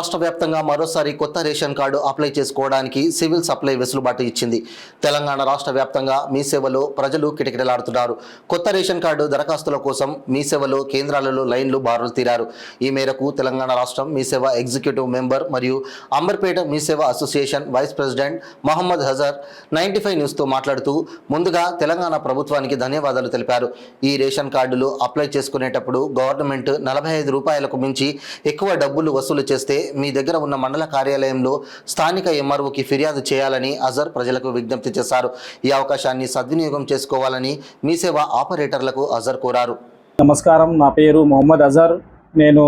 రాష్ట్ర వ్యాప్తంగా మరోసారి కొత్త రేషన్ కార్డు అప్లై చేసుకోవడానికి సివిల్ సప్లై వెసులుబాటు ఇచ్చింది. తెలంగాణ రాష్ట్ర వ్యాప్తంగా మీ సేవలో ప్రజలు కిటకిటలాడుతున్నారు. కొత్త రేషన్ కార్డు దరఖాస్తుల కోసం మీ సేవలో కేంద్రాలలో లైన్లు బారులు తీరారు. ఈ మేరకు తెలంగాణ రాష్ట్రం మీ సేవ ఎగ్జిక్యూటివ్ మెంబర్ మరియు Amberpet Mee Seva association vice president Mohammed Hajar 95 న్యూస్తో మాట్లాడుతూ ముందుగా తెలంగాణ ప్రభుత్వానికి ధన్యవాదాలు తెలిపారు. ఈ రేషన్ కార్డులు అప్లై చేసుకునేటప్పుడు గవర్నమెంట్ 45 రూపాయలకు మించి ఎక్కువ డబ్బులు వసూలు చేస్తే మీ దగ్గర ఉన్న మండల కార్యాలయంలో స్థానిక ఎంఆర్ఓకి ఫిర్యాదు చేయాలని అజర్ ప్రజలకు విజ్ఞప్తి చేశారు. ఈ అవకాశాన్ని సద్వినియోగం చేసుకోవాలని మీ సేవ ఆపరేటర్లకు అజర్ కోరారు. నమస్కారం, నా పేరు మొహమ్మద్ అజర్. నేను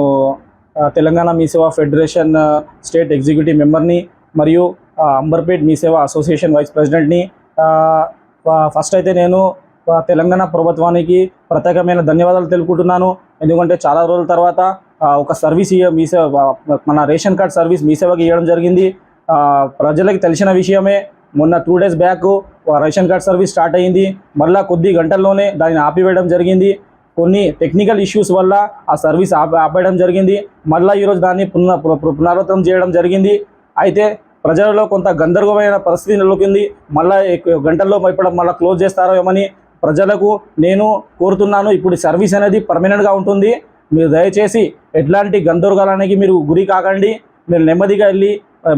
తెలంగాణ మీ సేవ ఫెడరేషన్ స్టేట్ ఎగ్జిక్యూటివ్ మెంబర్ని మరియు అంబర్పేట్ మీ సేవ అసోసియేషన్ వైస్ ప్రెసిడెంట్ని. ఫస్ట్ అయితే నేను తెలంగాణ ప్రభుత్వానికి ప్రత్యేకమైన ధన్యవాదాలు తెలుపుకుంటున్నాను. ఎందుకంటే చాలా రోజుల తర్వాత ఒక సర్వీస్ మీ సేవ, మన రేషన్ కార్డ్ సర్వీస్ మీ సేవకి ఇవ్వడం జరిగింది. ప్రజలకు తెలిసిన విషయమే, మొన్న 2 days back ration card service start అయ్యింది. మళ్ళీ కొద్ది గంటల్లోనే దాన్ని ఆపివేయడం జరిగింది. కొన్ని టెక్నికల్ ఇష్యూస్ వల్ల ఆ సర్వీస్ ఆపేయడం జరిగింది. మళ్ళీ ఈరోజు దాన్ని పునరావృతం చేయడం జరిగింది. అయితే ప్రజలలో కొంత గందరగోళమైన పరిస్థితి నెలకొంది. మళ్ళీ గంటల్లో ఇప్పుడు మళ్ళీ క్లోజ్ చేస్తారో ఏమని ప్రజలకు నేను కోరుతున్నాను. ఇప్పుడు సర్వీస్ అనేది పర్మనెంట్గా ఉంటుంది. మీరు దయచేసి ఎట్లాంటి గందరగోళానికి మీరు గురి కాకండి. మీరు నెమ్మదిగా వెళ్ళి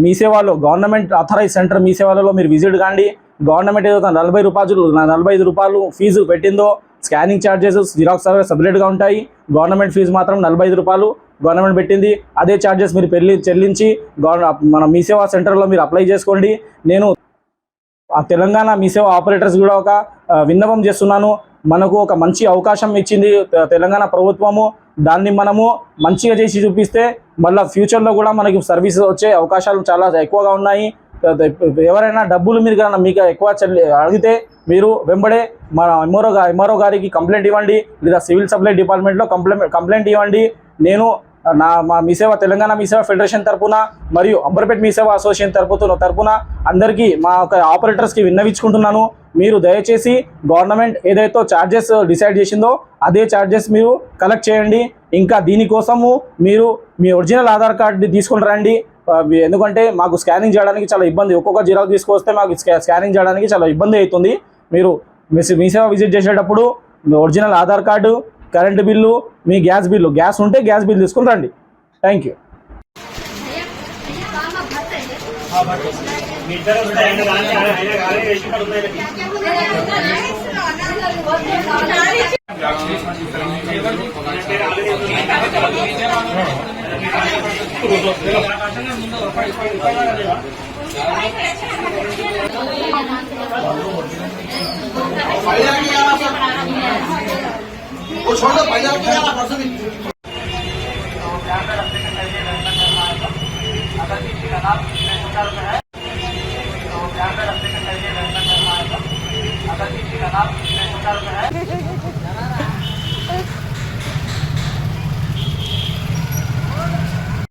మీ సేవలో గవర్నమెంట్ ఆథరైజ్ సెంటర్ మీ సేవలలో మీరు విజిట్ కాండి. గవర్నమెంట్ ఏదో 45 రూపాయలు ఫీజు పెట్టిందో, స్కానింగ్ ఛార్జెస్, జిరాక్స్ సర్వీస్ సపరేట్గా ఉంటాయి. గవర్నమెంట్ ఫీజు మాత్రం 45 రూపాయలు గవర్నమెంట్ పెట్టింది. అదే ఛార్జెస్ మీరు చెల్లించి మన మీ సేవా సెంటర్లో మీరు అప్లై చేసుకోండి. నేను తెలంగాణ మీ సేవ ఆపరేటర్స్ కూడా ఒక విన్నపం చేస్తున్నాను. మనకు ఒక మంచి అవకాశం ఇచ్చింది తెలంగాణ ప్రభుత్వము. దాన్ని మనము మంచిగా చేసి చూపిస్తే మళ్ళీ ఫ్యూచర్లో కూడా మనకి సర్వీస్ వచ్చే అవకాశాలు చాలా ఎక్కువగా ఉన్నాయి. ఎవరైనా డబ్బులు మీరు కానీ మీకు ఎక్కువ అడిగితే మీరు వెంబడే మన ఎంఆర్ఓ గారికి కంప్లైంట్ ఇవ్వండి, లేదా సివిల్ సప్లై డిపార్ట్మెంట్లో కంప్లైంట్ ఇవ్వండి. నేను మా మీ సేవ తెలంగాణ మీ సేవ ఫెడరేషన్ తరపున మరియు అంబర్పేట మీ సేవ అసోసియేషన్ తరపున అందరికీ మా యొక్క ఆపరేటర్స్కి విన్నవించుకుంటున్నాను. మీరు దయచేసి గవర్నమెంట్ ఏదైతే ఛార్జెస్ డిసైడ్ చేసిందో అదే ఛార్జెస్ మీరు కలెక్ట్ చేయండి. ఇంకా దీనికోసము మీరు మీ ఒరిజినల్ ఆధార్ కార్డు తీసుకుని రండి. ఎందుకంటే మాకు స్కానింగ్ చేయడానికి చాలా ఇబ్బంది. ఒక్కొక్క జిరాక్స్ తీసుకొస్తే మాకు స్కానింగ్ చేయడానికి చాలా ఇబ్బంది అవుతుంది. మీరు మీ సేవ విజిట్ చేసేటప్పుడు మీ original Aadhaar card, current bill, మీ గ్యాస్ బిల్లు, గ్యాస్ ఉంటే గ్యాస్ బిల్ తీసుకుని రండి. Thank you. वो छोड़ दो, पहले क्या ना परसों भी अगर किसी का नाम है तो ध्यान में रखने के लिए अगर किसी का नाम है